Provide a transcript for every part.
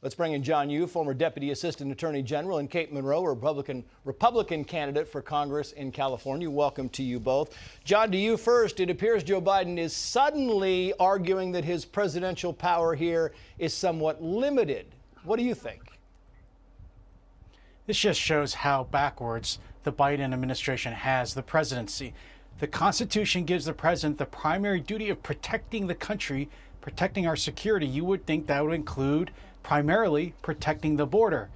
Let's bring in John Yoo, former Deputy Assistant Attorney General, and Kate Monroe, Republican candidate for Congress in California. Welcome to you both. John, to you first. It appears Joe Biden is suddenly arguing that his presidential power here is somewhat limited. What do you think? This just shows how backwards the Biden administration has the presidency. The Constitution gives the president the primary duty of protecting the country, protecting our security. You would think that would include primarily protecting the border.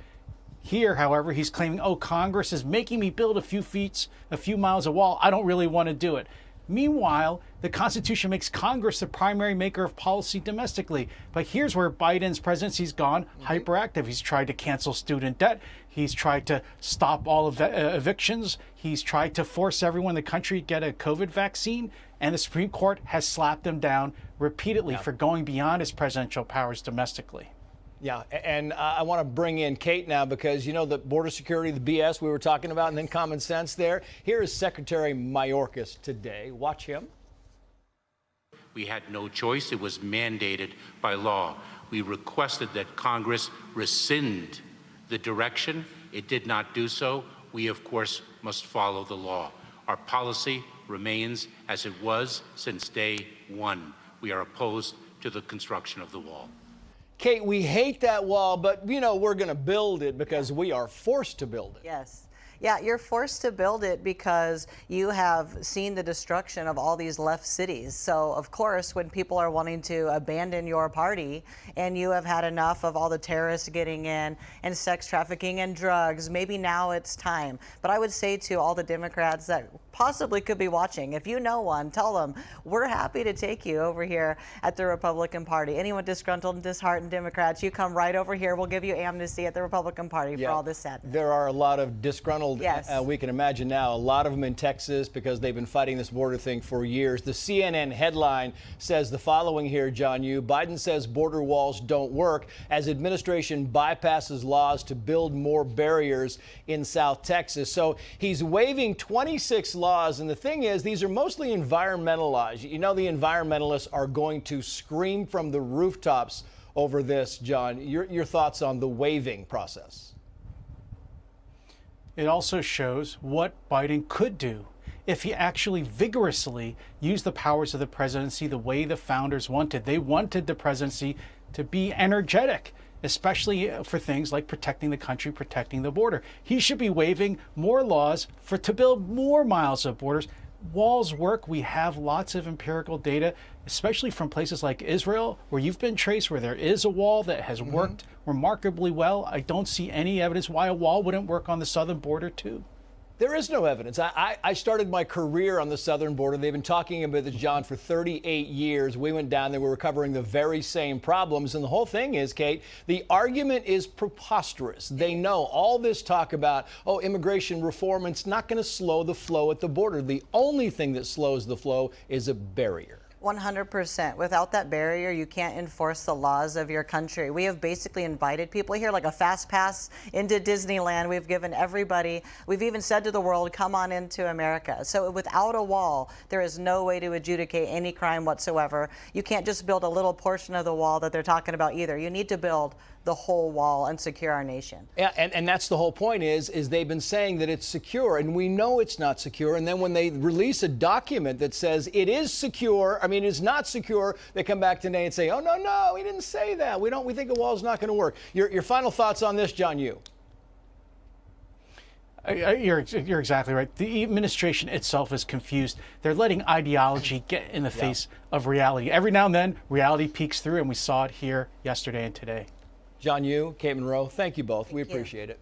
Here, however, he's claiming, oh, Congress is making me build a few miles of wall. I don't really want to do it. Meanwhile, the Constitution makes Congress the primary maker of policy domestically. But here's where Biden's presidency's gone hyperactive. He's tried to cancel student debt. He's tried to stop all of the evictions. He's tried to force everyone in the country to get a COVID vaccine. And the Supreme Court has slapped him down repeatedly for going beyond his presidential powers domestically. Yeah, and I want to bring in Kate now because, you know, the border security, the BS we were talking about, and then common sense there. Here is Secretary Mayorkas today. Watch him. We had no choice. It was mandated by law. We requested that Congress rescind the direction. It did not do so. We, of course, must follow the law. Our policy remains as it was since day one. We are opposed to the construction of the wall. Kate, we hate that wall, but, you know, we're going to build it because we are forced to build it. Yes. Yeah, you're forced to build it because you have seen the destruction of all these left cities. So, of course, when people are wanting to abandon your party and you have had enough of all the terrorists getting in and sex trafficking and drugs, maybe now it's time. But I would say to all the Democrats that possibly could be watching, if you know one, tell them we're happy to take you over here at the Republican Party. Anyone disgruntled and disheartened Democrats, you come right over here. We'll give you amnesty at the Republican Party for all this sadness. There are a lot of disgruntled. Yes. We can imagine now, a lot of them in Texas because they've been fighting this border thing for years. The CNN headline says the following here, John Yoo. Biden says border walls don't work as administration bypasses laws to build more barriers in South Texas. So he's waiving 26 laws. And the thing is, these are mostly environmental laws. You know, the environmentalists are going to scream from the rooftops over this, John. Your thoughts on the waiving process? It also shows what Biden could do if he actually vigorously used the powers of the presidency the way the founders wanted. They wanted the presidency to be energetic, especially for things like protecting the country, protecting the border. He should be waiving more laws to build more miles of borders. Walls work. We have lots of empirical data, especially from places like Israel, where you've been traced, where there is a wall that has worked remarkably well. I don't see any evidence why a wall wouldn't work on the southern border, too. There is no evidence. I started my career on the southern border. They've been talking about this, John, for 38 years. We went down there. We were covering the very same problems. And the whole thing is, Kate, the argument is preposterous. They know all this talk about, oh, immigration reform, it's not going to slow the flow at the border. The only thing that slows the flow is a barrier. 100%. Without that barrier, you can't enforce the laws of your country. We have basically invited people here like a fast pass into Disneyland. We've given everybody, we've even said to the world, come on into America. So without a wall, there is no way to adjudicate any crime whatsoever. You can't just build a little portion of the wall that they're talking about either. You need to build the whole wall and secure our nation. Yeah, and that's the whole point is they've been saying that it's secure, and we know it's not secure. And then when they release a document that says it is secure, it's not secure, they come back today and say, oh, no, he didn't say that. We think the wall's not going to work. Your final thoughts on this, John Yoo? You're exactly right. The administration itself is confused. They're letting ideology get in the face of reality. Every now and then, reality peeks through, and we saw it here yesterday and today. John Yoo, Kate Monroe, thank you both. We appreciate it.